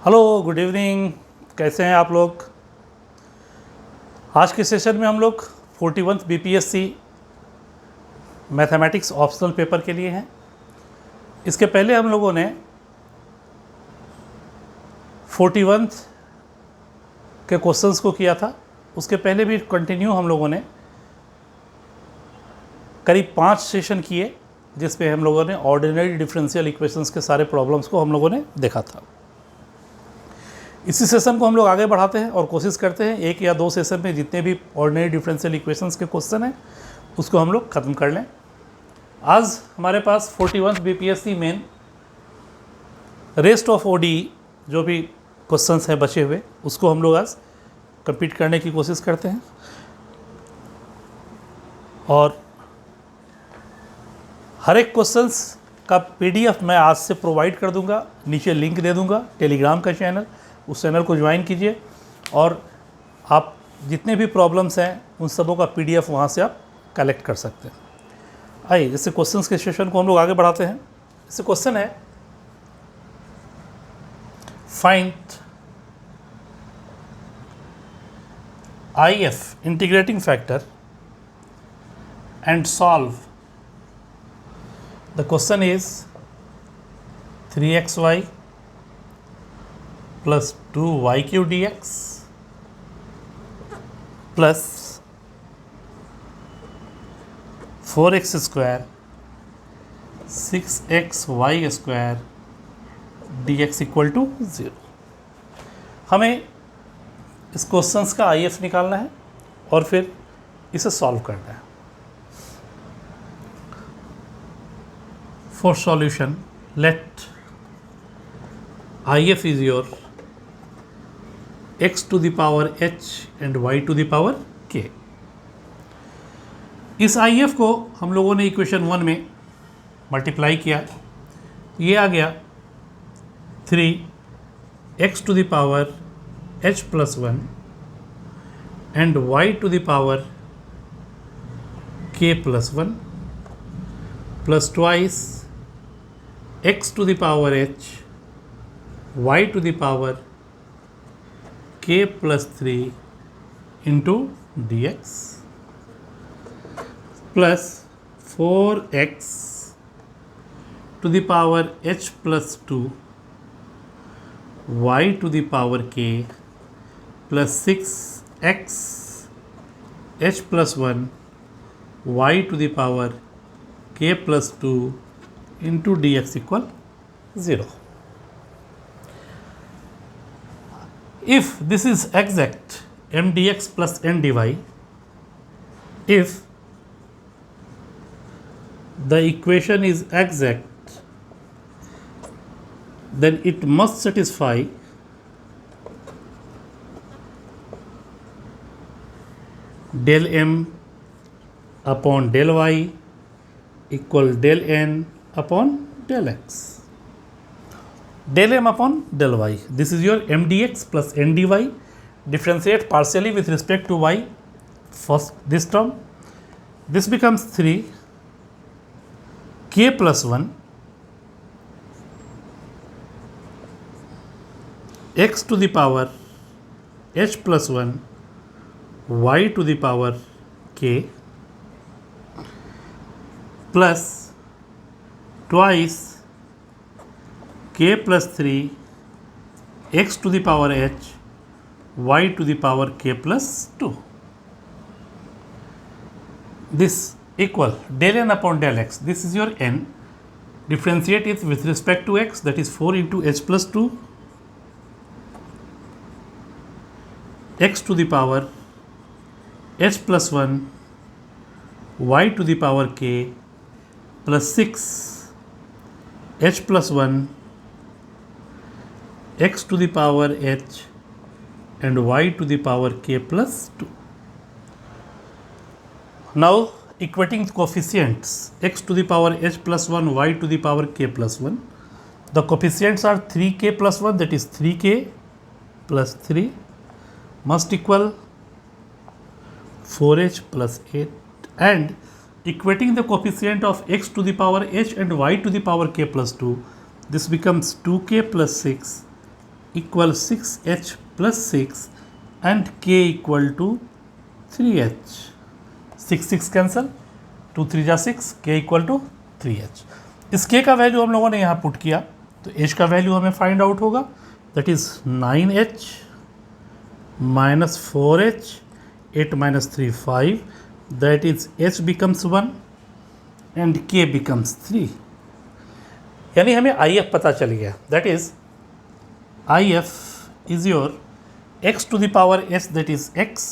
Hello, good evening. कैसे हैं आप लोग? आज के सेशन में हम लोग 41th BPSC mathematics optional paper के लिए हैं। इसके पहले हम लोगों ने 41th के क्वेश्चंस को किया था। उसके पहले भी कंटिन्यू हम लोगों ने करीब 5 सेशन किए, जिस पे हम लोगों ने ऑर्डिनरी डिफरेंशियल इक्वेशंस के सारे प्रॉब्लम्स को हम लोगों ने देखा था। इसी सेशन को हम लोग आगे बढ़ाते हैं और कोशिश करते हैं एक या दो सेशन में जितने भी ऑर्डिनरी डिफरेंशियल इक्वेशंस के क्वेश्चन हैं उसको हम लोग ख़त्म कर लें। आज हमारे पास 41th BPSC main rest of OD जो भी क्वेश्चंस हैं बचे हुए उसको हम लोग आज कंप्लीट करने की कोशिश करते हैं। और हर एक क्वेश्चंस का पीडीएफ मैं आज से प्रोवाइड कर दूंगा, नीचे लिंक दे दूंगा टेलीग्राम का चैनल, उस चैनल को ज्वाइन कीजिए और आप जितने भी प्रॉब्लम्स हैं उन सबों का पीडीएफ वहाँ से आप कलेक्ट कर सकते हैं। आइए जैसे क्वेश्चंस के सेशन को हम लोग आगे बढ़ाते हैं। जैसे क्वेश्चन है, find IF integrating factor and solve the question is 3xy plus 2y cube dx plus 4x square 6xy square dx equal to 0। हमें इस क्वेश्चंस का IF निकालना है और फिर इसे सॉल्व करना है। For solution let IF is your x to the power h and y to the power k। इस IF को हम लोगों ने इक्वेशन 1 में मल्टीप्लाई किया, ये आ गया 3x to the power h plus 1 and y to the power k plus 1 plus twice x to the power h y to the power k plus 3 into dx plus 4x to the power h plus 2 y to the power k plus 6x h plus 1 y to the power k plus 2 into dx equal 0। If this is exact, m dx plus n dy, if the equation is exact, then it must satisfy del m upon del y equal del n upon del x। del m upon del y, this is your m dx plus n dy, differentiate partially with respect to y, first this term, this becomes 3 k plus 1 x to the power h plus 1 y to the power k plus twice k plus 3 x to the power h y to the power k plus 2, this equal del n upon del x, this is your n, differentiate it with respect to x, that is 4 into h plus 2 x to the power h plus 1 y to the power k plus 6 h plus 1 x to the power h and y to the power k plus 2। Now equating coefficients x to the power h plus 1 y to the power k plus 1, the coefficients are 3k plus 1, that is 3k plus 3 must equal 4h plus 8, and equating the coefficient of x to the power h and y to the power k plus 2, this becomes 2k plus 6 equal 6h plus 6 and k equal to 3h. 6 cancel, 2 3 जा 6, k equal to 3h. इस k का value हम लोगों ने यहाँ put किया तो h का वैल्यू हमें फाइंड आउट होगा, that is 9h minus 4h, 8 minus 3 5, that is h becomes 1 and k becomes 3. यानी हमें IF पता चल गया, that is IF is your x to the power h, that is x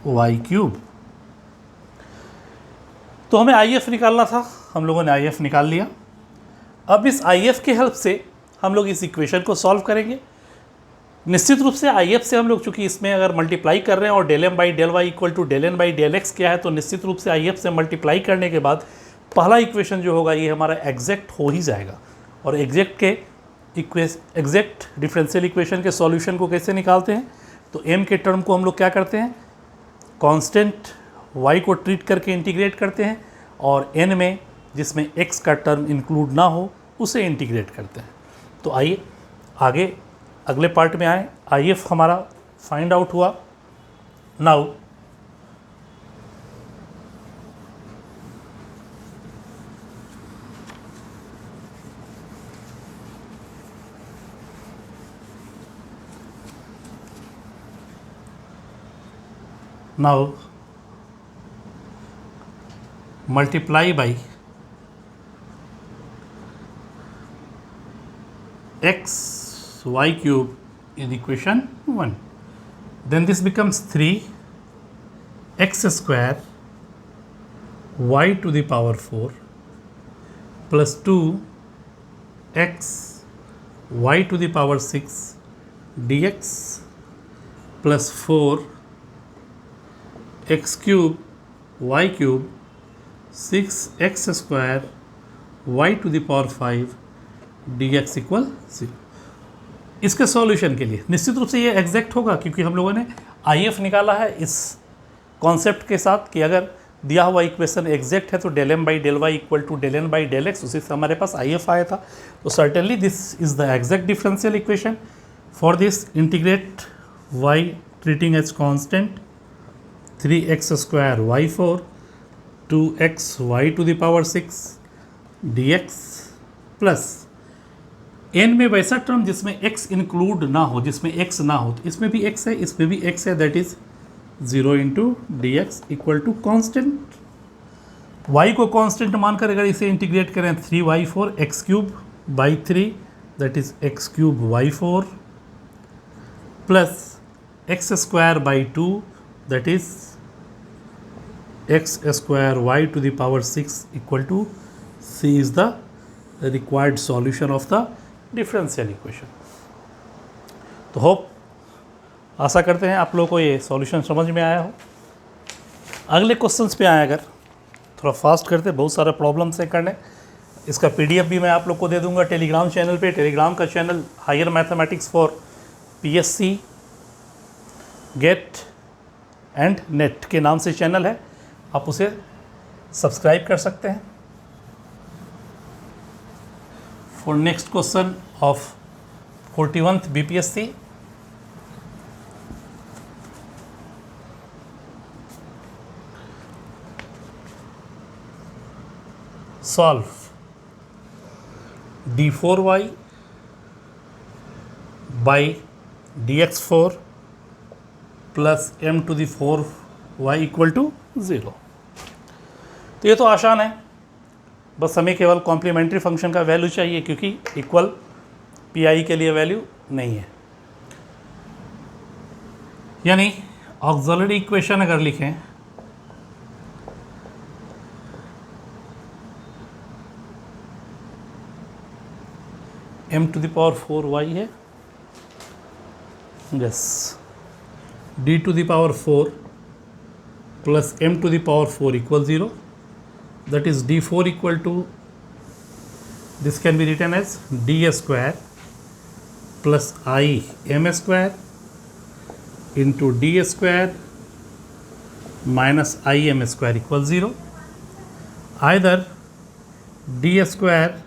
y cube. तो हमें IF निकालना था, हम लोगों ने IF निकाल लिया. अब इस IF के हेल्प से हम लोग इस इक्वेशन को सॉल्व करेंगे. निश्चित रूप से IF से हम लोग चूंकि इसमें अगर मल्टीप्लाई कर रहे हैं और del M by del Y equal to del N by del X क्या है, तो निश्चित रूप से IF से मल्टीप्लाई करने के बाद पहला इक्वेशन जो होगा ये हमारा एग्जैक्ट हो ही जाएगा. और एग्जैक्ट डिफरेंशियल इक्वेशन के सॉल्यूशन को कैसे निकालते हैं, तो m के टर्म को हम लोग क्या करते हैं, कांस्टेंट y को ट्रीट करके इंटीग्रेट करते हैं और n में जिसमें x का टर्म इंक्लूड ना हो उसे इंटीग्रेट करते हैं. तो आइए आगे अगले पार्ट में आए. IF हमारा फाइंड आउट हुआ. Now multiply by x y cube in equation 1. Then this becomes 3 x square y to the power 4 plus 2 x y to the power 6 dx plus 4 x cube y cube 6x square y to the power 5 dx equal 0. इसके solution के लिए निश्चित रूप से ये exact होगा क्योंकि हम लोगों ने IF निकाला है इस कॉन्सेप्ट के साथ कि अगर दिया हुआ इक्वेशन एग्जैक्ट है तो del M by del Y equal to del N by del X, उसी से हमारे पास IF आया था. तो certainly this is the exact differential equation. For this integrate y treating as constant 3x square y4 2x y to the power 6 dx plus n में वैसा term जिसमें x इंक्लूड ना हो, जिसमें x ना हो, तो इसमें भी x है, इसमें भी x है, that is 0 into D X equal to constant. y को कांस्टेंट मानकर अगर इसे इंटीग्रेट करें 3y4 x cube by 3 that is x cube y4 plus x square by 2 that is x square y to the power 6 equal to C is the required solution of the differential equation. तो hope आशा करते हैं आप लोगों को ये solution समझ में आया हो. अगले क्वेश्चंस पे आए, अगर थोड़ा फास्ट करते, बहुत सारे प्रॉब्लम्स हैं करने. इसका PDF भी मैं आप लोग को दे दूंगा टेलीग्राम चैनल पे. टेलीग्राम का channel higher mathematics for PSC GATE and NET के नाम से चैनल है, आप उसे सब्सक्राइब कर सकते हैं. For next question of 41th BPSC, solve d4y by dx4 plus m to the 4y equal to 0. तो ये तो आसान है, बस हमें केवल कॉम्प्लीमेंट्री फंक्शन का वैल्यू चाहिए क्योंकि इक्वल PI के लिए वैल्यू नहीं है. यानी ऑक्सिलरी इक्वेशन अगर लिखें m to the power 4y है, yes, d to the power 4 plus m to the power 4 equals 0, that is d4 equal to, this can be written as d square plus I m square into d square minus I m square equals 0. Either d square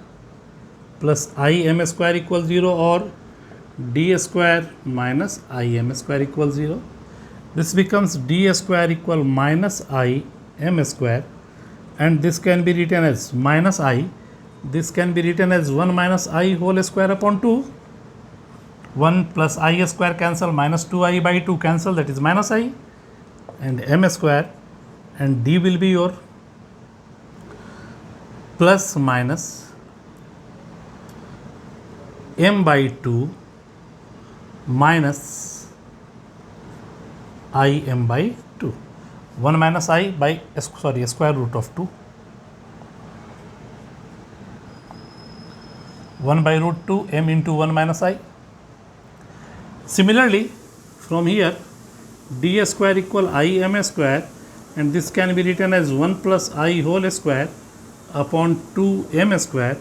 plus I m square equals 0 or d square minus I m square equals 0. This becomes d square equal minus I m square, and this can be written as minus I. This can be written as 1 minus I whole square upon 2. 1 plus I square cancel, minus 2I by 2 cancel, that is minus I, and m square, and d will be your plus minus m by 2 minus I m by 2. 1 minus I by square root of 2. 1 by root 2 m into 1 minus I. Similarly, from here d square equal I m square, and this can be written as 1 plus I whole square upon 2 m square,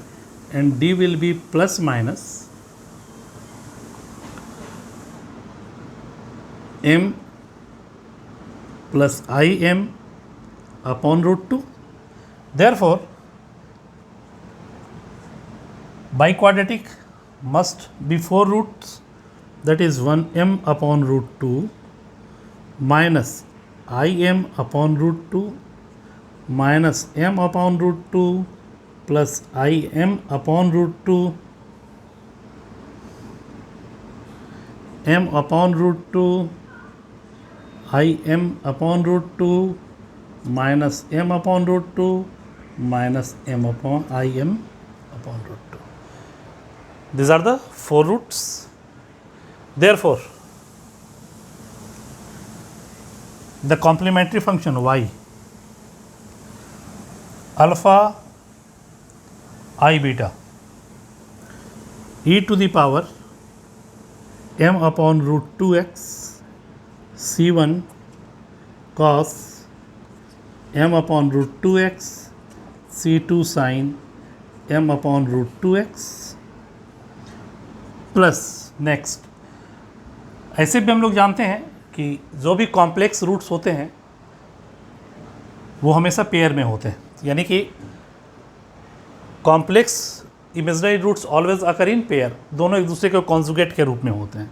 and d will be plus minus m plus I m upon root 2. Therefore, biquadratic must be 4 roots, that is 1 m upon root 2 minus I m upon root 2 minus m upon root 2 plus I m upon root 2 m upon root 2 I m upon root 2 minus m upon root 2 minus m upon I m upon root 2. These are the 4 roots. Therefore, the complementary function y alpha I beta e to the power m upon root 2x c1 cos m upon root 2x c2 sin m upon root 2x plus next, ऐसे भी हम लोग जानते हैं कि जो भी complex roots होते हैं वो हमेशा पेयर में होते हैं, यानी कि complex imaginary roots always occur in pair, दोनों एक दूसरे के कॉन्जुगेट के रूप में होते हैं.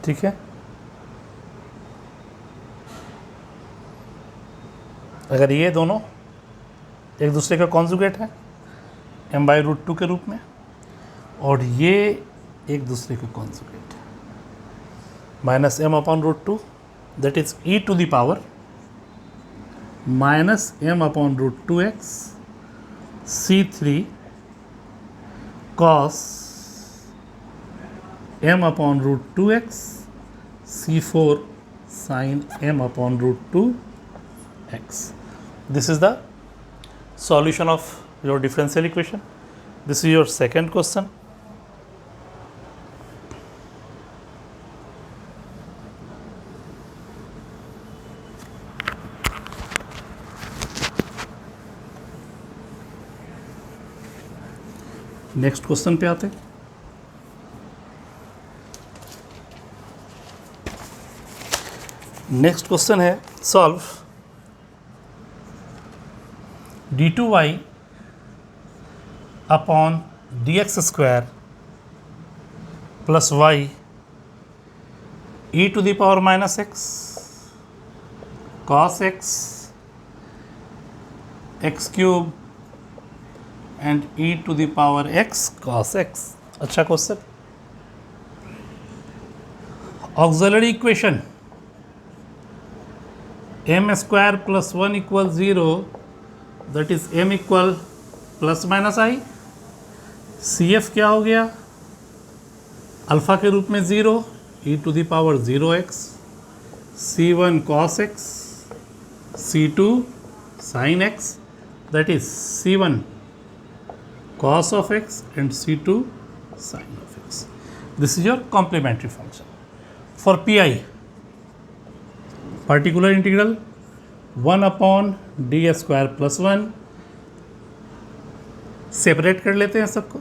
ठीक है, अगर ये दोनों एक दूसरे का कॉन्जुगेट है m बाई रूट 2 के रूप में, और ये एक दूसरे के कॉन्जुगेट है minus m upon root 2, that is e to the power minus m upon root 2x c3 cos m upon root 2x c4 sin m upon root 2x. This is the solution of your differential equation. This is your second question. Next question पे आते हैं. Next question है solve d2y upon dx square plus y e to the power minus x cos x x cube and e to the power x cos x. अच्छा question. Auxiliary equation m square plus 1 equal 0, that is m equal plus minus i. CF क्या हो गया? Alpha के रूप में 0 e to the power 0x c1 cos x c2 sin x, that is c1 cos of x and c2 sin of x. This is your complementary function. For pi, particular integral 1 upon d square plus 1, separate कर लेते हैं सबको,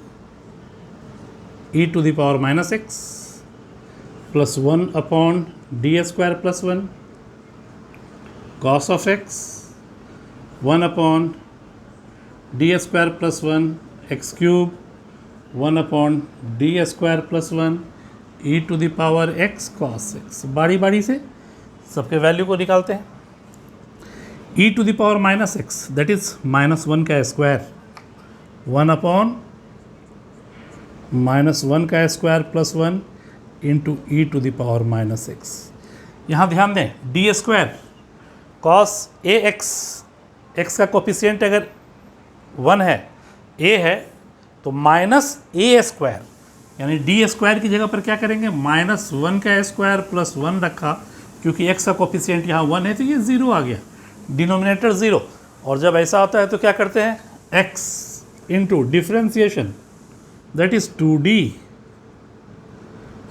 e to the power minus x plus 1 upon D square plus 1 cos of x 1 upon d square plus 1 x cube 1 upon d square plus 1 e to the power x cos x। बारी बारी से सबके value को निकालते हैं। e to the power minus x that is -1 का square 1 upon -1 का square plus 1 into e to the power minus x. यहाँ ध्यान दें d square cos a x का कोफिशिएंट अगर 1 है, ए है, तो माइनस ए स्क्वायर यानी डी स्क्वायर की जगह पर क्या करेंगे, -1 का स्क्वायर प्लस 1 रखा, क्योंकि एक्स का कोफिशिएंट यहाँ 1 है तो ये 0 आ गया, डिनोमिनेटर 0। और जब ऐसा होता है तो क्या करते हैं, x into differentiation that is 2d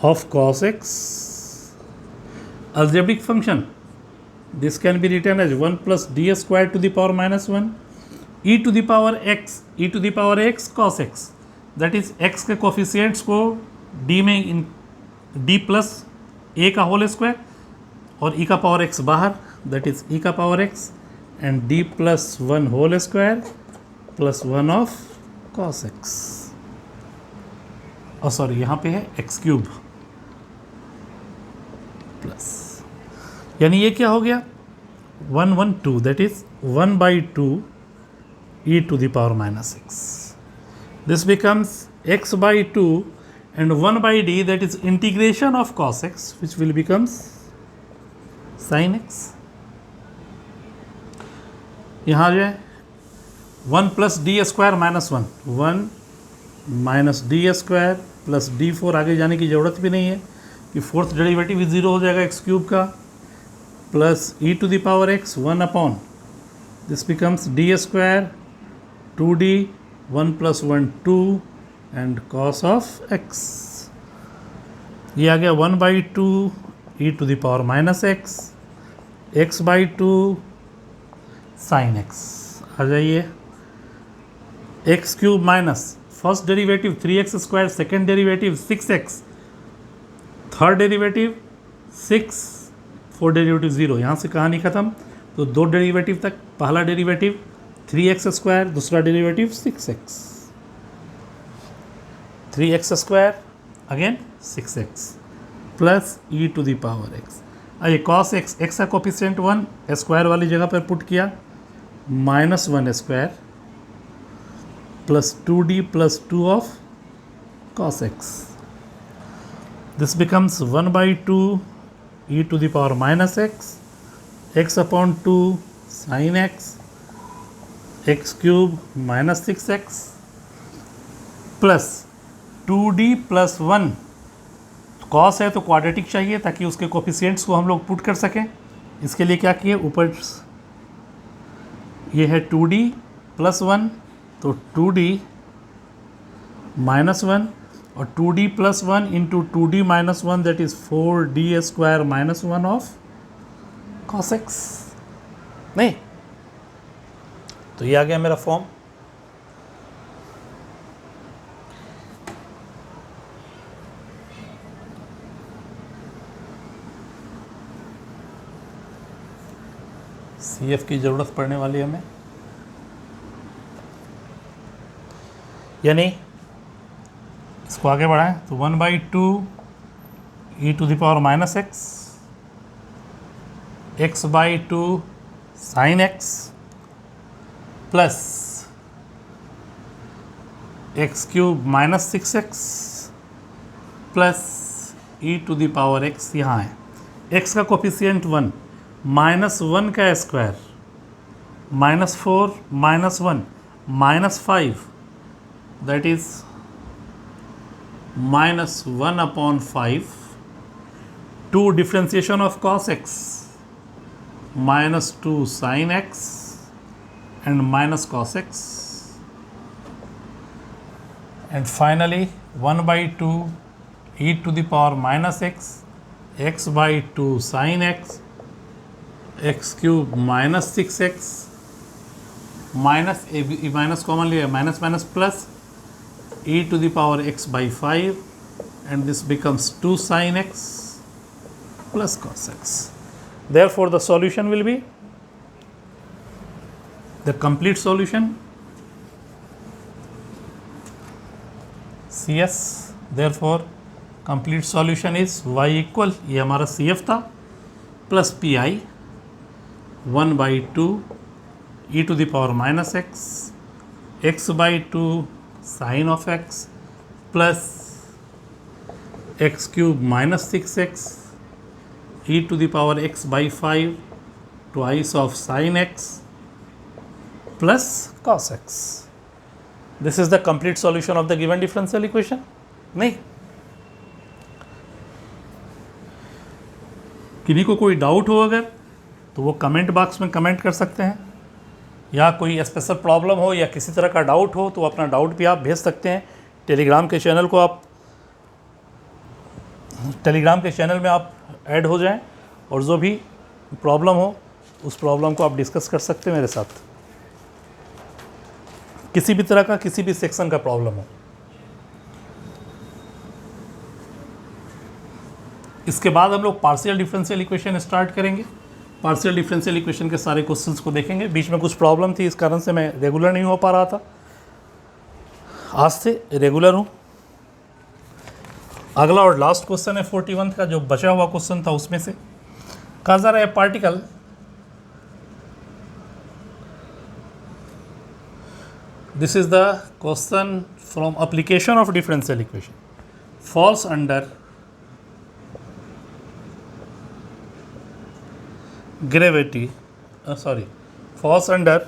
of cos x, algebraic function, this can be written as 1 plus d square to the power minus 1 e to the power x cos x, that is x के coefficients को d में d plus a का whole square और e का power x बाहर, that is e का power x and d plus 1 whole square plus 1 of cos x। और sorry यहाँ पे है x क्यूब प्लस, यानी ये क्या हो गया 112 that is 1/2 e to the power minus x। This becomes x/2 and 1/d that is integration of cos x which will becomes sin x। यहाँ जो है 1 plus d square minus 1 minus D square plus d4, आगे जाने की ज़रूरत भी नहीं है कि फोर्थ डेरिवेटिव भी 0 हो जाएगा एक्स क्यूब का, plus e to the power x 1 upon this becomes d square 2d 1 + 1 2 and cos of x. ये आ गया 1/2 e to the power minus x, x/2 sine x. आ जाइए x cube minus first derivative 3x², second derivative 6x, third derivative 6, fourth derivative 0। यहाँ से कहानी ख़त्म। तो 2 डेरिवेटिव तक, पहला डेरिवेटिव 3x², दूसरा derivative 6x, 3x² again 6x plus e to the power x। ये कॉस एक्स, एक्स का कोफिशिएंट 1 स्क्वायर वाली जगह पर पुट किया, -1² plus 2d plus 2 of cos x। This becomes 1/2 e to the power minus x upon 2 sin x cube minus 6x plus 2d plus 1। cos है तो quadratic चाहिए ताकि उसके कोफिशिएंट्स को हम लोग पुट कर सकें। इसके लिए क्या किए, ऊपर ये है 2d plus 1, तो 2d minus 1 और 2d plus 1 into 2d minus 1 that is 4d² minus 1 of cos x। नहीं, तो ये आ गया मेरा फॉर्म। CF की ज़रूरत पड़ने वाली है हमें, यानी इसको आगे बढ़ाएं तो 1/2 e to the power minus x, x/2 sin x plus x cube minus 6x plus e to the power x। यहाँ है x का कोफिशिएंट 1, -1 का square, -4 -1 -5 that is -1 upon 5, 2 differentiation of cos x, -2 sin x and minus cos x, and finally 1/2 e to the power minus x, x/2 sin x, x cube minus 6x, minus common लिया, minus minus plus e to the power x/5 and this becomes 2 sin x plus cos x। Therefore the solution will be the complete solution C S, therefore complete solution is y equal, ये हमारा C F था, plus P I 1/2 e to the power minus x/2 sine of x plus x³ minus 6x e to the power x/5 twice of sine x plus cos x. This is the complete solution of the given differential equation. नहीं, किन्हीं को कोई doubt हो अगर तो वो comment box में comment कर सकते हैं, या कोई स्पेशल प्रॉब्लम हो या किसी तरह का डाउट हो तो अपना डाउट भी आप भेज सकते हैं. टेलीग्राम के चैनल को आप टेलीग्राम के चैनल में आप ऐड हो जाएं और जो भी प्रॉब्लम हो उस प्रॉब्लम को आप डिस्कस कर सकते हैं मेरे साथ. किसी भी तरह का, किसी भी सेक्शन का प्रॉब्लम हो. इसके बाद हम लोग पार्शियल डिफरेंशियल इक्वेशन स्टार्ट करेंगे. पार्शियल डिफरेंशियल इक्वेशन के सारे क्वेश्चंस को देखेंगे. बीच में कुछ प्रॉब्लम थी, इस कारण से मैं रेगुलर नहीं हो पा रहा था. आज से रेगुलर हूँ. अगला और लास्ट क्वेश्चन है 41 का, जो बचा हुआ क्वेश्चन था उसमें से. कहा जा रहा है particle this is the question from application of differential equation falls under gravity, falls under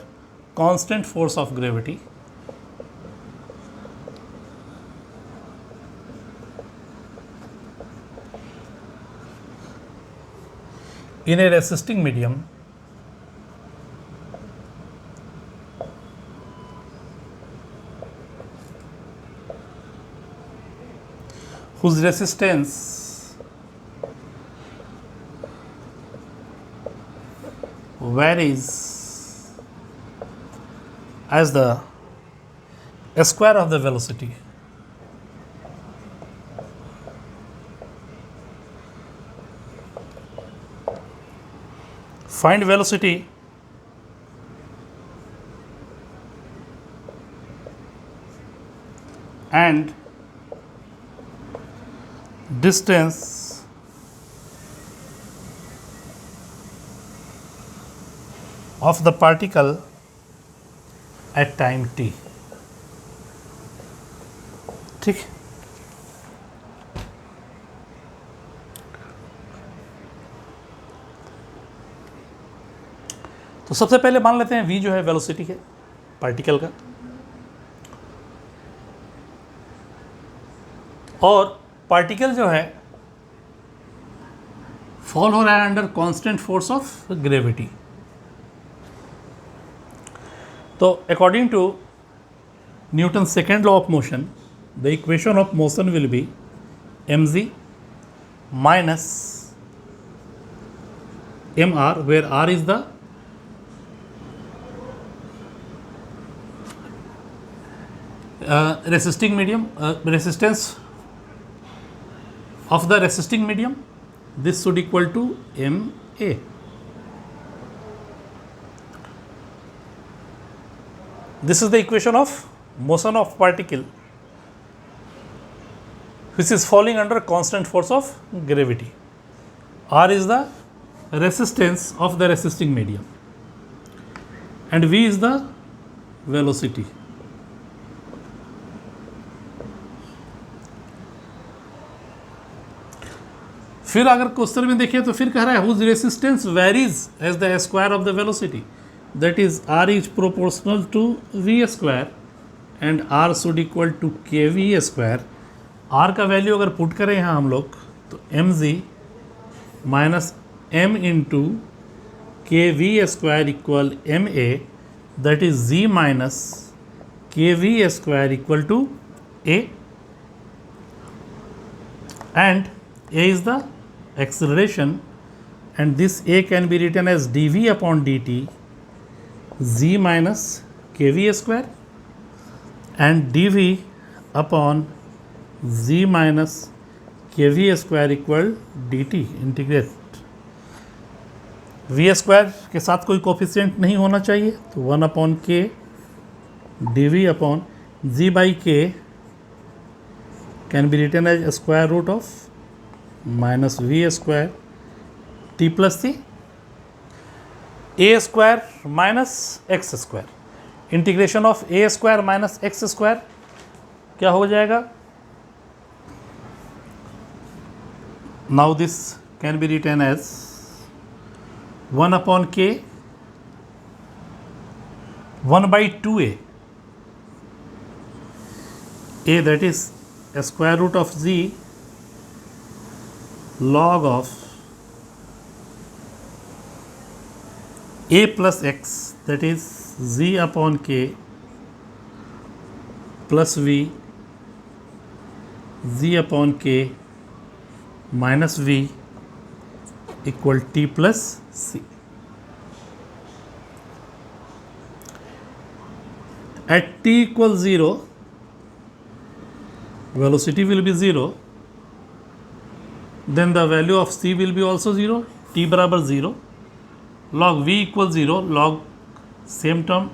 constant force of gravity in a resisting medium whose resistance varies as the square of the velocity. Find velocity and distance of the particle at time t. ठीक. तो सबसे पहले मान लेते हैं v जो है velocity है पार्टिकल का, और पार्टिकल जो है फॉल हो रहा है under constant force of gravity. तो according to Newton second law of motion, the equation of motion will be mg minus mr, where r is the resisting medium, resistance of the resisting medium. This should equal to ma. This is the equation of motion of particle which is falling under constant force of gravity. R is the resistance of the resisting medium and v is the velocity. फिर अगर question में देखिए तो फिर कह रहा है whose resistance varies as the square of the velocity, that is r is proportional to v square and r should equal to kv square. r का वैल्यू अगर पुट करें यहाँ हम लोग तो mg minus m into k v square equal m a, that is z minus k v square equal to a, and a is the acceleration and this a can be written as dv upon dt z minus kv square and dv upon z minus kv square equal dt. Integrate v square के साथ कोई coefficient नहीं होना चाहिए, तो 1/k dv upon g by k can be written as square root of minus v square t plus c a square minus x square. Integration of a square minus x square क्या हो जाएगा? Now this can be written as 1/k 1/2a a that is a square root of z log of a plus x that is z upon k plus v z upon k minus v equal t plus c. At t equals 0, velocity will be 0, then the value of c will be also 0, t बराबर 0, log v equals 0, log same term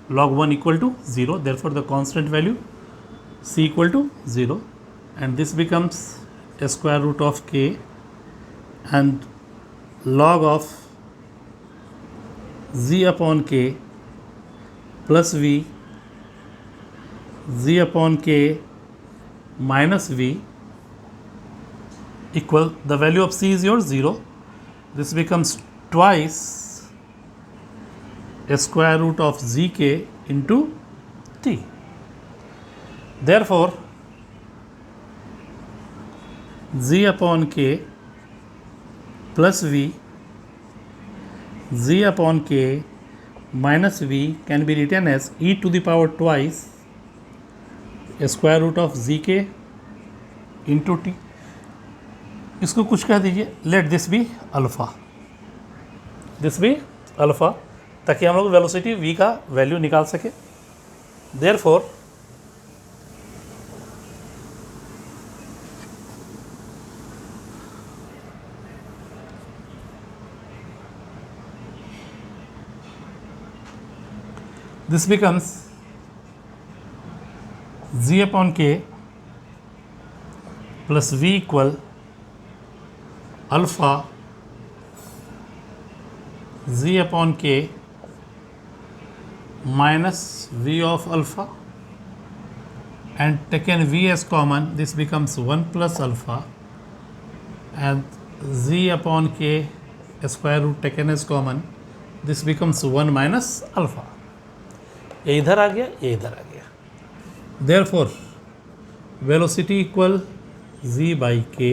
log 1 equal to 0, therefore the constant value c equal to 0, and this becomes a square root of k and log of z upon k plus v z upon k minus v equal, the value of c is your 0, this becomes twice a square root of zk into t. Therefore z upon k plus v z upon k minus v can be written as e to the power twice a square root of zk into t. इसको कुछ कह दीजिए, let this be alpha, this be alpha, ताकि हम लोग velocity v का value निकाल सके। Therefore this becomes z upon k plus v equal alpha z upon k minus v of alpha, and taken v as common, this becomes 1 plus alpha, and z upon k square root taken as common, this becomes 1 minus alpha. ये इधर आ गया, ये इधर आ गया। Therefore velocity equal z by k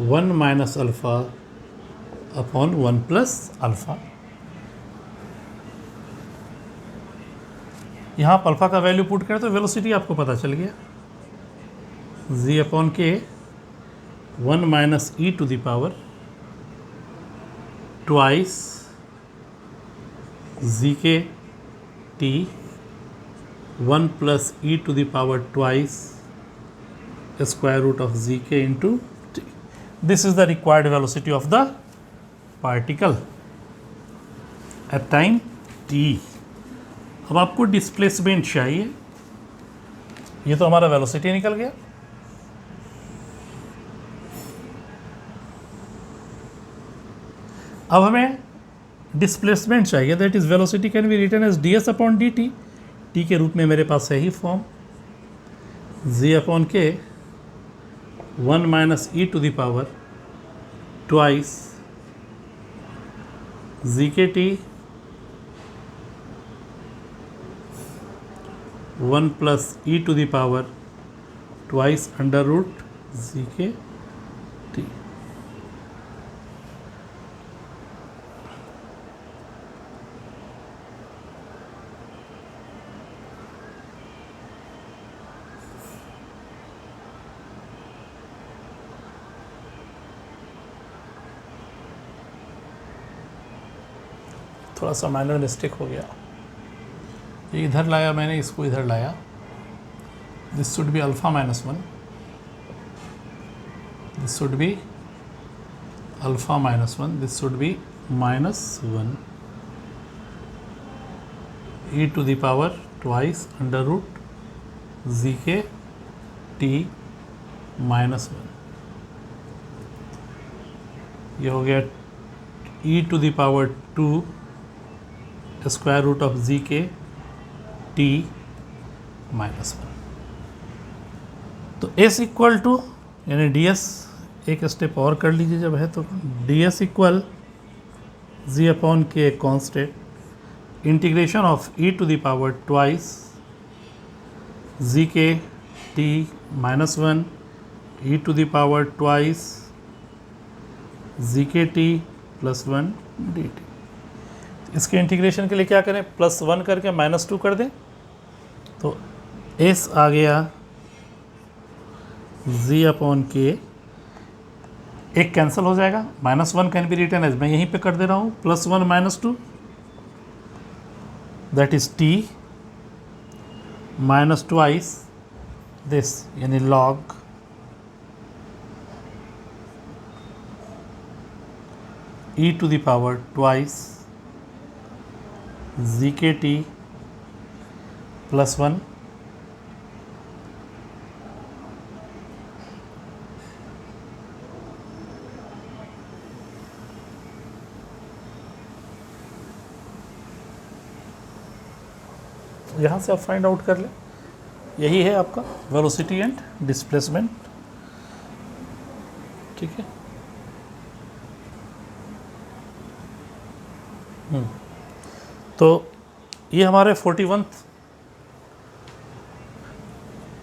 1 minus alpha upon 1 plus alpha। यहाँ पर alpha का value put करें तो वेलोसिटी आपको पता चल गया, z upon k 1 minus e to the power twice g k t 1 plus e to the power twice square root of g k into t. This is the required velocity of the particle at time t. अब आपको displacement चाहिए, ये तो हमारा velocity निकल गया। अब हमें डिस्प्लेसमेंट चाहिए, that is velocity can be written as d s upon d t. T के रूप में मेरे पास है ही form ji upon k 1 minus e to the power twice g k t 1 plus e to the power twice under root g k t. थोड़ा सा minor mistake हो गया, ये इधर लाया मैंने, इसको इधर लाया। This should be alpha minus 1, this should be alpha minus 1, this should be -1 e to the power twice under root g k t -1, ये हो गया e to the power 2 square root of g k t -1। तो s equal to यानी ds एक step और कर लीजिए जब है तो ds equal g upon k constant integration of e to the power twice g k t -1 e to the power twice g k t +1 dt। इसके इंटीग्रेशन के लिए क्या करें, +1 करके -2 कर दें तो s आ गया z अपॉन के, एक कैंसिल हो जाएगा, -1 कैन बी रिटन एज, मैं यहीं पे कर दे रहा हूँ, +1 -2 that is t minus twice this यानी log e to the power twice g k t +1 यहाँ से आप फाइंड आउट कर लें। यही है आपका वेलोसिटी एंड डिस्प्लेसमेंट, ठीक है। तो ये हमारे 41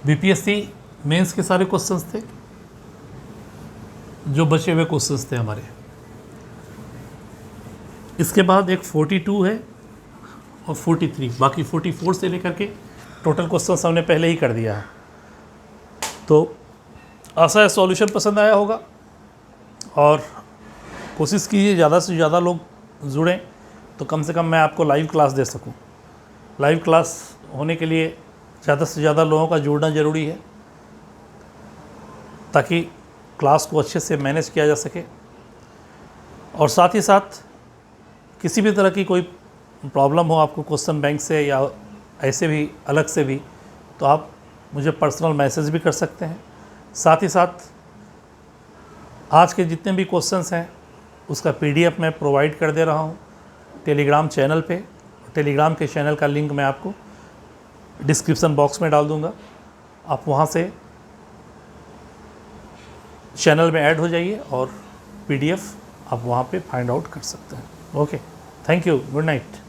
बीपीएससी मेंस के सारे क्वेश्चंस थे, जो बचे हुए क्वेश्चंस थे हमारे। इसके बाद एक 42 है और 43, बाकी 44 से लेकर के टोटल क्वेश्चंस हमने पहले ही कर दिया है। तो आशा है सॉल्यूशन पसंद आया होगा और कोशिश कीजिए ज़्यादा से ज़्यादा लोग जुड़ें तो कम से कम मैं आपको लाइव क्लास दे सकूं। लाइव क्लास होने के लिए ज़्यादा से ज़्यादा लोगों का जुड़ना ज़रूरी है ताकि क्लास को अच्छे से मैनेज किया जा सके। और साथ ही साथ किसी भी तरह की कोई प्रॉब्लम हो आपको क्वेश्चन बैंक से या ऐसे भी अलग से भी, तो आप मुझे पर्सनल मैसेज भी कर सकते हैं। साथ ही साथ आज के जितने भी क्वेश्चंस हैं उसका PDF मैं प्रोवाइड कर दे रहा हूँ टेलीग्राम चैनल पे। टेलीग्राम के चैनल का लिंक मैं आपको डिस्क्रिप्शन बॉक्स में डाल दूँगा, आप वहाँ से चैनल में ऐड हो जाइए और PDF आप वहाँ पे फाइंड आउट कर सकते हैं। Okay, thank you, good night.